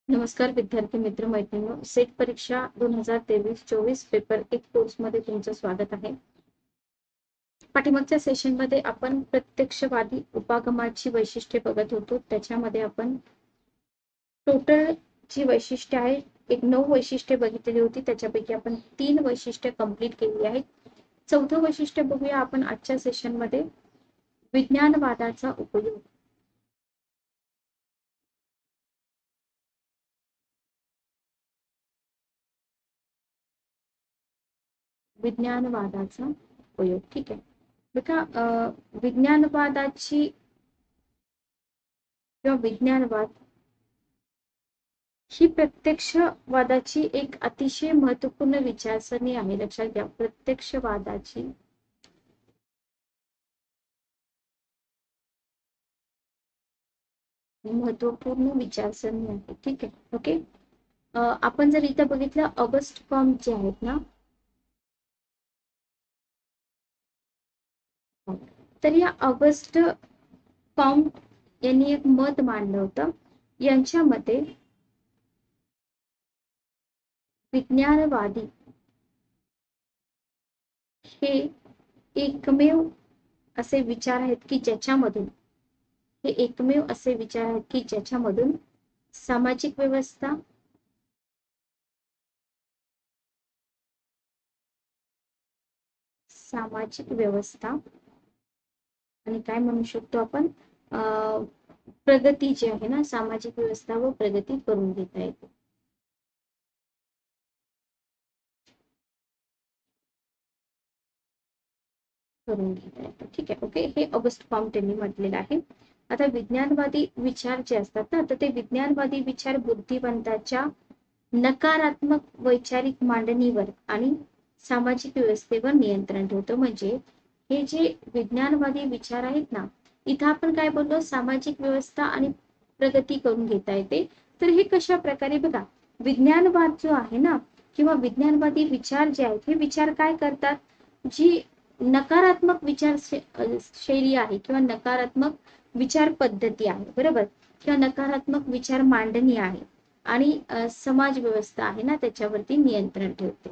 नमस्कार विद्यार्थी मित्र मैत्रिणींनो, सेट परीक्षा 2023-24 पेपर 1 कोर्स मध्ये तुमचं स्वागत आहे. पाठीमागच्या सेशन मध्ये आपण प्रत्यक्षवादी उपागमाची वैशिष्ट्ये बघत होतो. त्याच्यामध्ये आपण टोटल जी वैशिष्ट्ये आहे, 9 वैशिष्ट्ये बघितलेली होती. त्याच्यापैकी आपण 3 वैशिष्ट्ये कंप्लीट केली आहेत. 4थं वैशिष्ट्य बघूया आपण आजच्या सेशन मध्ये, विज्ञानवादाचा उपयोग. विज्ञानवादाचा उपयोग. ठीक आहे बघा, विज्ञानवादाची किंवा विज्ञानवाद ही प्रत्यक्षवादाची एक अतिशय महत्वपूर्ण विचारसरणी आहे. लक्षात घ्या, प्रत्यक्षवादाची महत्वपूर्ण विचारसरणी आहे. ठीक आहे, ओके. आपण जर इथं बघितलं, ऑगस्ट कॉम्ट जे आहेत ना, तर या ऑगस्ट कॉम्ट यांनी एक मत मांडलं होतं. यांच्या मते विज्ञानवादी हे एकमेव असे विचार आहेत की ज्याच्यामधून सामाजिक व्यवस्था, आणि काय म्हणू शकतो आपण, प्रगती जी आहे ना, सामाजिक व्यवस्था व प्रगती करून घेता येते. ठीक आहे, ओके. हे ऑगस्ट कॉम्ट यांनी म्हटलेलं आहे. आता विज्ञानवादी विचार जे असतात ना, तर ते विज्ञानवादी विचार बुद्धिवंताच्या नकारात्मक वैचारिक मांडणीवर आणि सामाजिक व्यवस्थेवर नियंत्रण ठेवतो. म्हणजे हे जे विज्ञानवादी विचार आहेत ना, इथं आपण काय बोललो, सामाजिक व्यवस्था आणि प्रगती करून घेता येते. तर हे कशा प्रकारे, बघा, विज्ञानवाद जो आहे ना, किंवा विज्ञानवादी विचार जे आहेत, हे विचार काय करतात, जी नकारात्मक विचार शैली आहे किंवा नकारात्मक विचार पद्धती आहे, बरोबर, किंवा नकारात्मक विचार मांडणी आहे आणि समाज व्यवस्था आहे ना, त्याच्यावरती नियंत्रण ठेवते.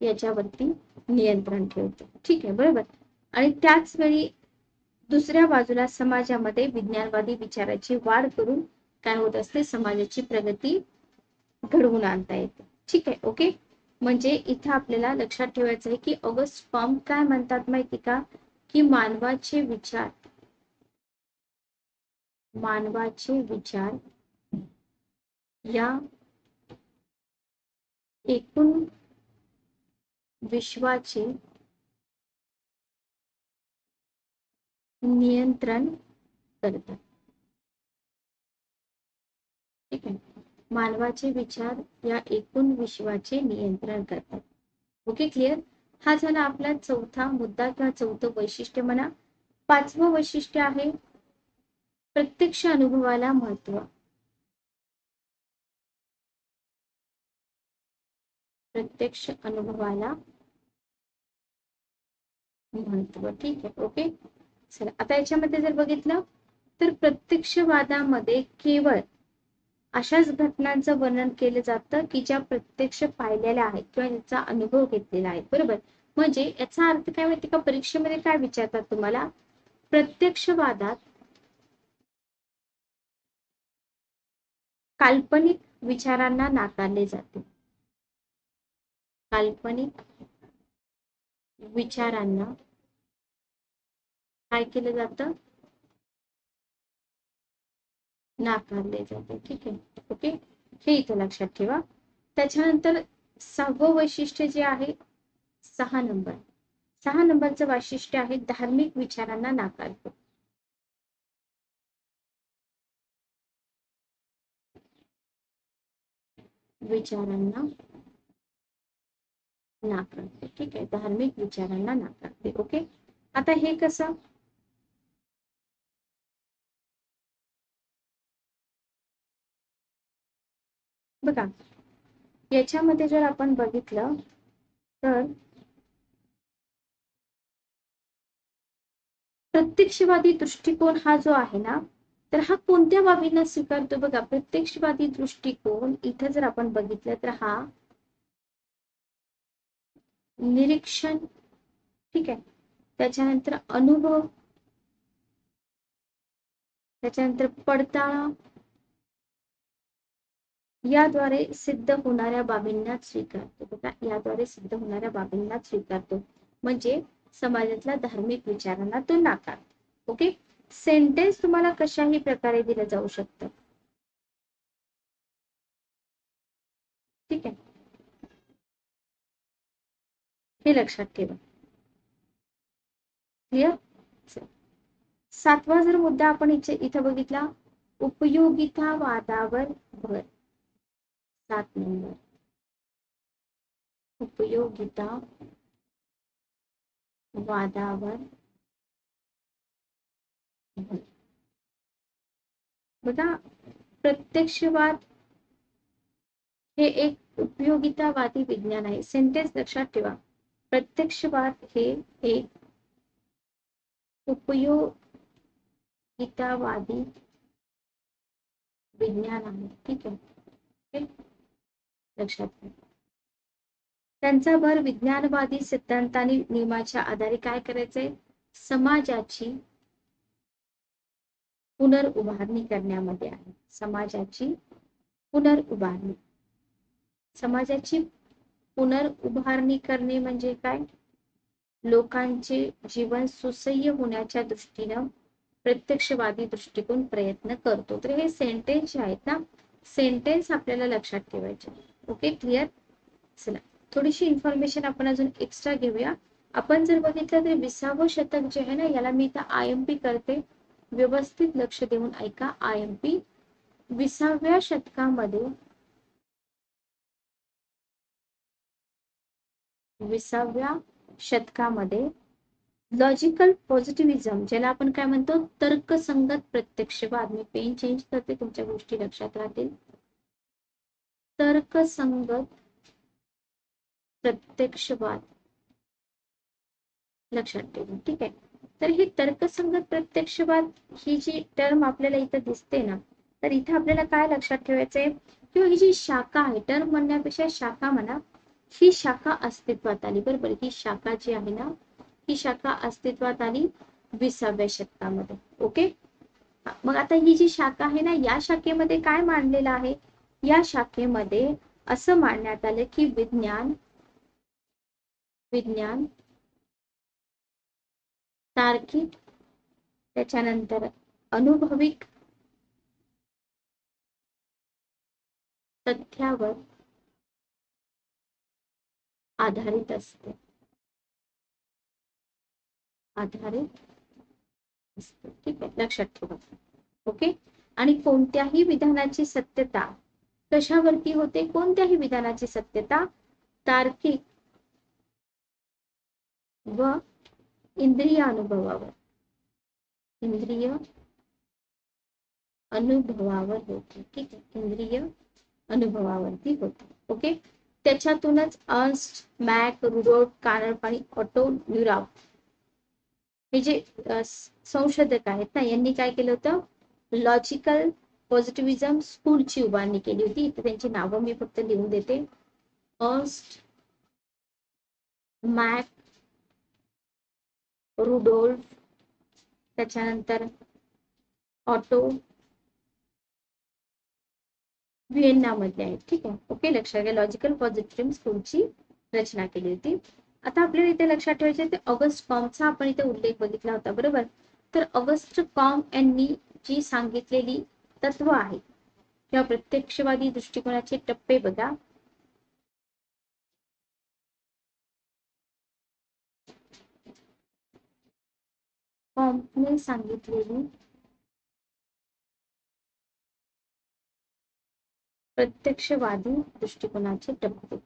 याच्यावरती नियंत्रण ठेवते. ठीक आहे, बरोबर. आणि त्याच वेळी दुसऱ्या बाजूला समाजामध्ये विज्ञानवादी विचाराची वाढ करून काय होत असते, समाजाची प्रगती घडवून आणता येते. ठीक आहे, ओके. म्हणजे इथं आपल्याला लक्षात ठेवायचं आहे की ऑगस्ट कॉम्ट काय म्हणतात माहिती का, की मानवाचे विचार या एकूण विश्वाचे नियंत्रण करतात. ठीक आहे, मानवाचे विचार या एकूण विश्वाचे नियंत्रण करतात. Okay, clear. हा झाला आपला चौथा मुद्दा किंवा चौथं वैशिष्ट्य म्हणा. 5वं वैशिष्ट्य आहे प्रत्यक्ष अनुभवाला महत्व. प्रत्यक्ष अनुभवाला महत्व. ठीक आहे, ओके. चला, आता याच्यामध्ये जर बघितलं तर प्रत्यक्षवादामध्ये केवळ अशाच घटनांचं वर्णन केलं जातं की ज्या प्रत्यक्ष पाहिलेल्या आहेत किंवा याचा अनुभव घेतलेला आहे, बरोबर. म्हणजे याचा अर्थ काय माहिती का, परीक्षेमध्ये काय विचारतात तुम्हाला, प्रत्यक्षवादात काल्पनिक विचारांना नाकारले जाते. काल्पनिक विचारांना काय केलं जातं, नाकारले जाते. ठीक आहे, ओके. हे इथं लक्षात ठेवा. त्याच्यानंतर 6वं वैशिष्ट्य जे आहे, 6 नंबरचं वैशिष्ट्य आहे धार्मिक विचारांना नाकारतो. विचारांना नाकारते. ठीक आहे, धार्मिक विचारांना नाकारते. ओके. आता हे कसं, बघा, याच्यामध्ये जर आपण बघितलं तर प्रत्यक्षवादी दृष्टिकोन हा जो आहे ना, तर हा कोणत्या बाबींना स्वीकारतो बघा. प्रत्यक्षवादी दृष्टिकोन इथं जर आपण बघितलं तर हा निरीक्षण, ठीक आहे, त्याच्यानंतर अनुभव, त्याच्यानंतर पडताळा याद्वारे सिद्ध होणाऱ्या बाबींनाच स्वीकारतो बघा. याद्वारे सिद्ध होणाऱ्या बाबींनाच स्वीकारतो, म्हणजे समाजातल्या धार्मिक विचारांना तो नाकारतो. ओके. सेंटेन्स तुम्हाला कशाही प्रकारे दिलं जाऊ शकतं, ठीक आहे, हे लक्षात ठेवा. क्लिअर. सातवा जर मुद्दा आपण इथं बघितला, उपयोगितावादावर भर. 7 नंबर, उपयोगितावादावर भर. बघा, प्रत्यक्षवाद हे एक उपयोगितावादी विज्ञान आहे. सेंटेन्स लक्षात ठेवा. प्रत्यक्षवाद हे एक उपयोगितावादी विज्ञान आहे, ठीक आहे, लक्षात ठेवा. त्यांचा भर विज्ञानवादी सिद्धांतांनी नियमाच्या आधारे काय करायचंय, समाजाची पुनर्उभारणी करण्यामध्ये आहे. समाजाची पुनर्उभारणी. समाजाची पुनर्उभारणी करणे म्हणजे काय, लोकांचे जीवन सुसह्य होण्याच्या दृष्टीनं प्रत्यक्षवादी दृष्टिकोन प्रयत्न करतो. तर हे सेंटेन्स आहेत ना, सेंटेन्स आपल्याला लक्षात ठेवायचे. Okay, clear. चला, थोडीशी इन्फॉर्मेशन आपण अजून एक्स्ट्रा घेऊया. आपण जर बघितलं तर 20वं शतक जे आहे ना, याला मी इथं IMP करते, व्यवस्थित लक्ष देऊन ऐका. IMP 20व्या शतकामध्ये, 20व्या शतकामध्ये लॉजिकल पॉझिटिव्हिझम, ज्याला आपण काय म्हणतो, तर्कसंगत प्रत्यक्षवाद. मी पेन चेंज करते, तुमच्या गोष्टी लक्षात राहतील. तर्कसंगत प्रत्यक्षवाद लक्षात ठेवा, ठीक आहे. तर ही तर्कसंगत प्रत्यक्षवाद ही जी टर्म आपल्याला इथं दिसते ना, तर इथं आपल्याला काय लक्षात ठेवायचंय, किंवा ही जी शाखा आहे, टर्म म्हणण्यापेक्षा शाखा म्हणा, ही शाखा अस्तित्वात आली. बरोबर, ही शाखा जी आहे ना, ही शाखा अस्तित्वात आली 20व्या शतकामध्ये. ओके. मग आता ही जी शाखा आहे ना, या शाखेमध्ये काय मांडलेलं आहे, या शाखेमध्ये असं मांडण्यात आलं की विज्ञान तार्किक, त्याच्यानंतर अनुभविक तथ्यावर आधारित असते. ठीक आहे, लक्षात ठेवा. ओके. आणि कोणत्याही विधानाची सत्यता कशावरती होते, कोणत्याही विधानाची सत्यता तार्किक व इंद्रिय अनुभवावर होते. ठीक आहे, इंद्रिय अनुभवावरती होते. ओके. त्याच्यातूनच अर्न्स्ट, मॅक, रुडोल्फ, कार्नप आणि ऑटो न्यूरॉफ हे जे संशोधक आहेत ना, यांनी काय केलं होतं, लॉजिकल पॉझिटिव्हिझम स्कूलची उभारणी केली होती. तर त्यांची नावं मी फक्त लिहून देते. अर्न्स्ट, मॅक, रुडोल्फ, त्याच्यानंतर ऑटो, व्हिएन्ना मध्ये आहेत. ठीक आहे, ओके, लक्षात घ्या. लॉजिकल पॉझिटिव्हिझम स्कूलची रचना केली होती. आता आपल्याला इथे लक्षात ठेवायचे ते ऑगस्ट कॉम्पचा आपण इथे उल्लेख बघितला होता. बरोबर. तर ऑगस्ट कॉम्प यांनी जी सांगितलेली तत्व आहे किंवा प्रत्यक्षवादी दृष्टिकोनाचे टप्पे बघा. कॉम्पने सांगितलेली प्रत्यक्षवादी दृष्टिकोनाचे टप्पे.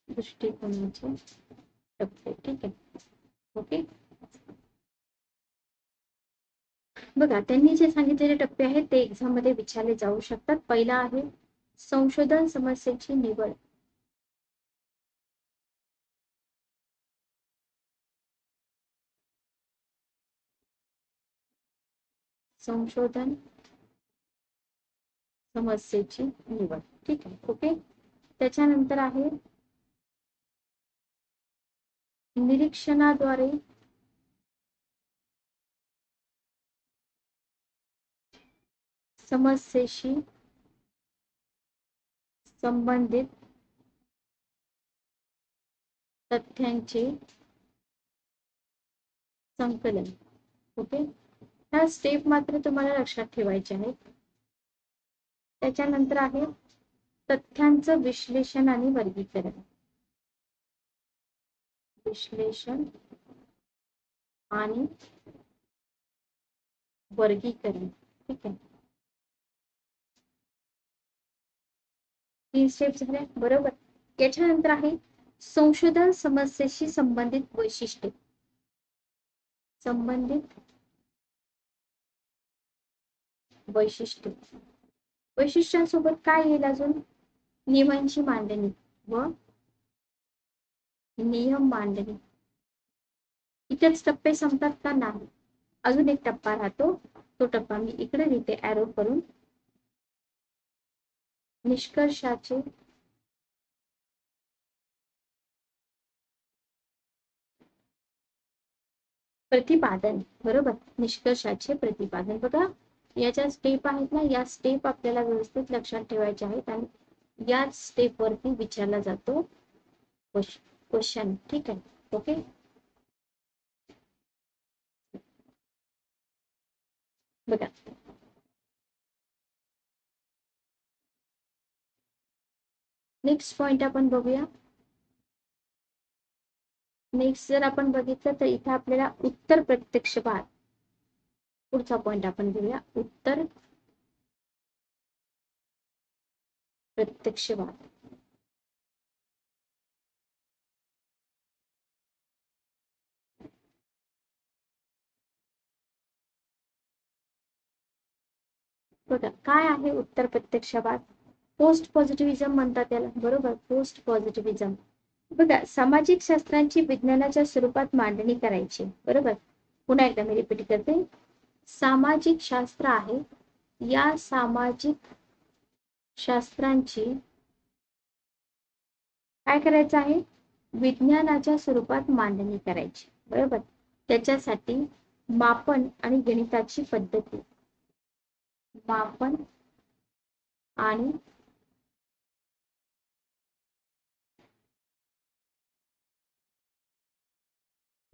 दृष्टिकोनाचे टप्पे, ठीक आहे, ओके. बघा, त्यांनी जे सांगितलेले टप्पे आहेत ते एक्झाम मध्ये विचारले जाऊ शकतात. पहिला आहे संशोधन समस्येची निवड. संशोधन समस्येची निवड. ठीक आहे. ओके. त्याच्यानंतर आहे निरीक्षणाद्वारे समस्येशी संबंधित तथ्यांचे संकलन. ओके. ह्या स्टेप मात्र तुम्हाला लक्षात ठेवायचे आहेत. त्याच्यानंतर आहे तथ्यांचं विश्लेषण आणि वर्गीकरण. विश्लेषण आणि वर्गीकरण. ठीक आहे. 3 स्टेप झाल्या बरोबर. याच्यानंतर आहे संशोधन समस्येशी संबंधित वैशिष्ट्ये. संबंधित वैशिष्ट्ये. वैशिष्ट्यांसोबत काय येईल अजून? नियमांची मांडणी व नियम मांडणी. इथेच टप्पे संपतात का? नाही, अजून एक टप्पा राहतो. तो टप्पा मी इकडे लिहिते ॲरो करून. निष्कर्षाचे प्रतिपादन. बरोबर. निष्कर्षाचे प्रतिपादन. बघा या ज्या स्टेप आहेत ना, या स्टेप आपल्याला व्यवस्थित लक्षात ठेवायच्या आहेत आणि याच स्टेप वरती विचारला जातो क्वेश्चन. ठीक आहे. ओके. बघा नेक्स्ट पॉइंट आपण बघूया. नेक्स्ट जर आपण बघितलं तर इथे आपल्याला उत्तर प्रत्यक्षवाद. पुढचा पॉइंट आपण घेऊया. उत्तर प्रत्यक्षवाद. बघा काय आहे उत्तर प्रत्यक्षवाद? पोस्ट पॉझिटिव्हिझम म्हणतात त्याला. बरोबर. पोस्ट पॉझिटिव्हिझम. बघा सामाजिक शास्त्रांची विज्ञानाच्या स्वरूपात मांडणी करायची. बरोबर. पुन्हा एकदा मी रिपीट करते. सामाजिक शास्त्र आहे, या सामाजिक शास्त्रांची काय करायचं आहे? विज्ञानाच्या स्वरूपात मांडणी करायची. बरोबर. त्याच्यासाठी मापन आणि गणिताची पद्धती. मापन आणि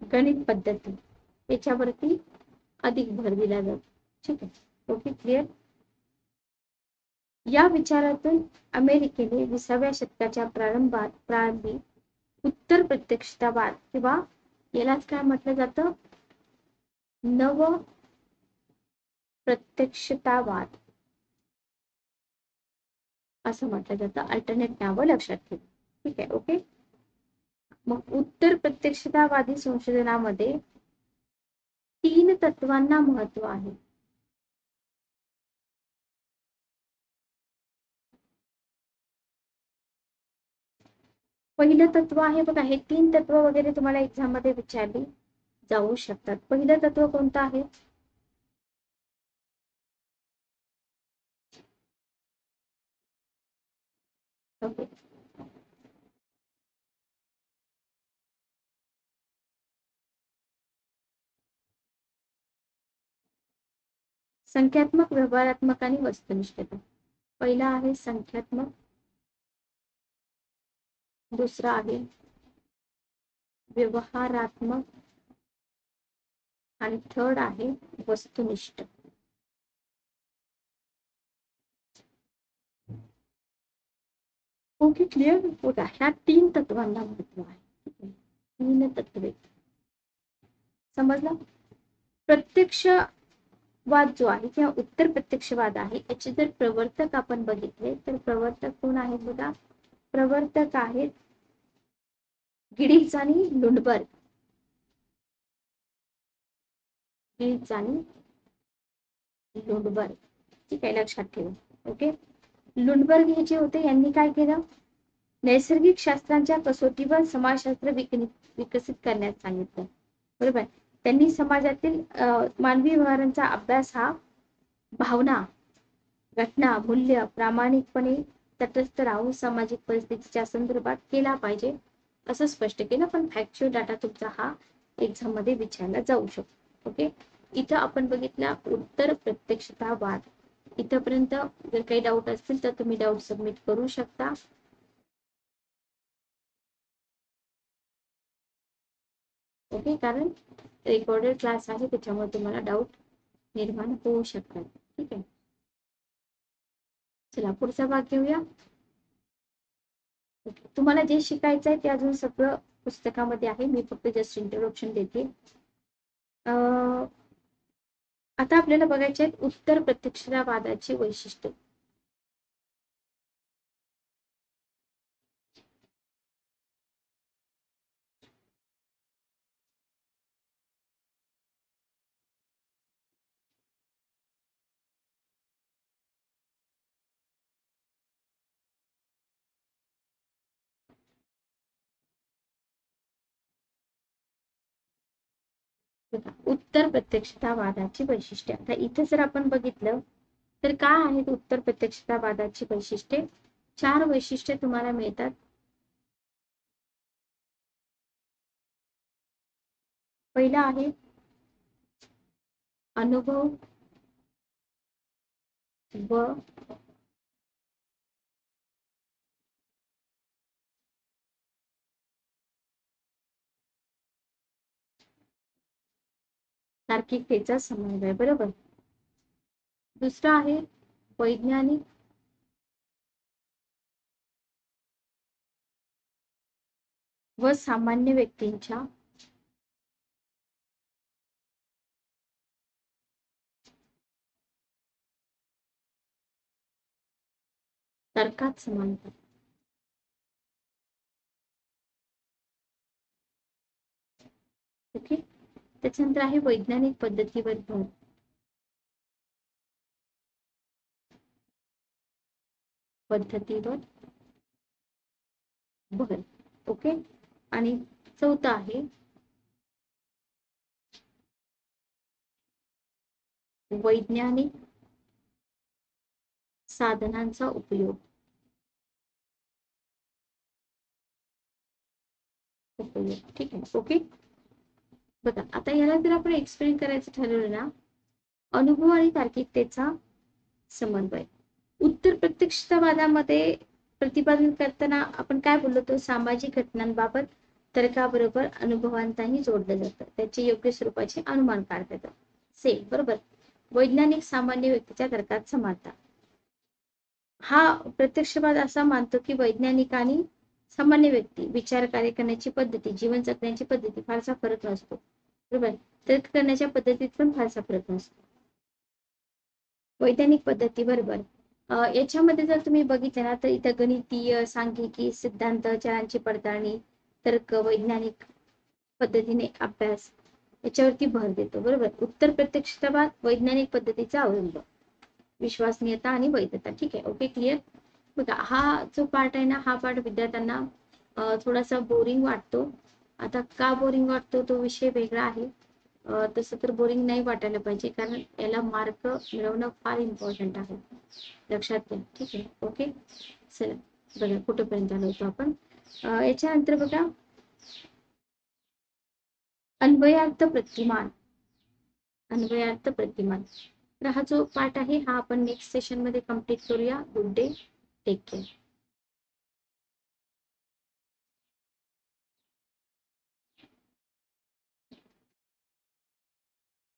गणित पद्धती याच्यावरती अधिक भर दिला जातो. ठीक आहे. ओके. क्लिअर. या विचारातून अमेरिकेने 20व्या शतकाच्या प्रारंभी उत्तर प्रत्यक्षतावाद किंवा यालाच काय म्हटलं जातं? नव प्रत्यक्षतावाद असं म्हटलं जातं. अल्टरनेट नावं लक्षात ठेवा. ठीक आहे. ओके. मग उत्तर प्रत्यक्षतावादी संशोधनामध्ये 3 तत्वांना महत्व आहे. पहिलं तत्व आहे बघा. हे 3 तत्व वगैरे तुम्हाला एक्झाम मध्ये विचारली जाऊ शकतात. पहिलं तत्व कोणतं आहे? ओके. संख्यात्मक, व्यवहारात्मक आणि वस्तुनिष्ठता. पहिला आहे संख्यात्मक, दुसरा आहे व्यवहारात्मक आणि थर्ड आहे वस्तुनिष्ठ. ओके. क्लिअर. बघा ह्या 3 तत्वांना महत्व आहे. 3 तत्वे समजला. प्रत्यक्षवाद जो आहे किंवा उत्तर प्रत्यक्षवाद आहे, याचे जर प्रवर्तक आपण बघितले तर प्रवर्तक कोण आहेत? बघा प्रवर्तक आहेत गिडिग्ज आणि लुंडबर्ग. गिडिग्ज आणि लुंडबर्ग. ठीक आहे. लक्षात ठेवा. ओके. लुंडबर्ग हे जे होते यांनी काय केलं, नैसर्गिक शास्त्रांच्या कसोटीवर समाजशास्त्र विकसित करण्यास सांगितलं. बरोबर. त्यांनी समाजातील मानवी व्यवहारांचा अभ्यास हा भावना, घटना, मूल्य प्रामाणिकपणे तटस्थ राहून सामाजिक परिस्थितीच्या संदर्भात केला पाहिजे असं स्पष्ट केलं. पण फॅक्च्युअल डाटा तुमचा हा एक्झाम मध्ये विचारला जाऊ शकतो. ओके. इथं आपण बघितला उत्तर प्रत्यक्षतावाद. इथपर्यंत जर काही डाऊट असतील तर तुम्ही डाऊट सबमिट करू शकता. ओके. कारण रेकॉर्डेड क्लास आहे त्याच्यामुळे तुम्हाला डाऊट निर्माण होऊ शकतात. ठीक आहे. चला पुढचा भाग घेऊया. ओके. तुम्हाला जे शिकायचं आहे ते अजून सगळं पुस्तकामध्ये आहे. मी फक्त जस्ट इंट्रोडक्शन देते. आता आपल्याला बघायचे आहेत उत्तर प्रत्यक्षतावादाची वैशिष्ट्ये. उत्तर प्रत्यक्षतावादाची वैशिष्ट्ये. आता इथे जर आपण बघितलं तर काय आहेत उत्तर प्रत्यक्षतावादाची वैशिष्ट्ये. 4 वैशिष्ट्ये तुम्हाला मिळतात. पहिला आहे अनुभव व तार्किकतेचा समन्वय. बरोबर. दुसरा आहे वैज्ञानिक व सामान्य व्यक्तींच्या तर्कात समानता. ओके. त्याच्यानंतर आहे वैज्ञानिक पद्धतीवर भर. पद्धतीवर भर. ओके. आणि चौथा आहे वैज्ञानिक साधनांचा उपयोग. ठीक आहे. ओके. बघा आता याला जर आपण एक्सप्लेन करायचं ठरवलं ना, अनुभव आणि तार्किकतेचा समन्वय. उत्तर प्रत्यक्षतावादामध्ये प्रतिपादन करताना आपण काय बोललो, तो सामाजिक घटनांबाबत तर्काबरोबर अनुभवांताही जोडलं जातं. त्याचे योग्य स्वरूपाचे अनुमान काढता येतं. सेम. बरोबर. वैज्ञानिक सामान्य व्यक्तीच्या तर्कात समानता. हा प्रत्यक्षवाद असा मानतो की वैज्ञानिक आणि सामान्य व्यक्ती विचार कार्य करण्याची पद्धती, जीवन जगण्याची पद्धती फारसा फरक नसतो. बरोबर. तर्क करण्याच्या पद्धतीत पण फारसा फरक नसतो. वैज्ञानिक पद्धती. बरोबर. याच्यामध्ये जर तुम्ही बघितलं ना तर इथं गणितीय, सांख्यिकी, सिद्धांत, चरांची पडताळणी, तर्क, वैज्ञानिक पद्धतीने अभ्यास याच्यावरती भर देतो. बरोबर. उत्तर प्रत्यक्षतावाद वैज्ञानिक पद्धतीचा अवलंब, विश्वसनीयता आणि वैधता. ठीक आहे. ओके. क्लिअर. बघा हा जो पार्ट आहे ना, हा पार्ट विद्यार्थ्यांना थोडासा बोरिंग वाटतो. आता का बोरिंग वाटतो तो विषय वेगळा आहे. तसं तर बोरिंग नाही वाटायला पाहिजे, कारण याला मार्क मिळवणं फार इम्पॉर्टंट आहे. लक्षात घ्या. ठीक आहे. ओके. चला बघा कुठेपर्यंत आलो होतो आपण. याच्यानंतर बघा अन्वयार्थ प्रतिमान. अन्वयार्थ प्रतिमान. तर हा जो पार्ट आहे हा आपण नेक्स्ट सेशन मध्ये कम्प्लीट करूया. Good day. Take care.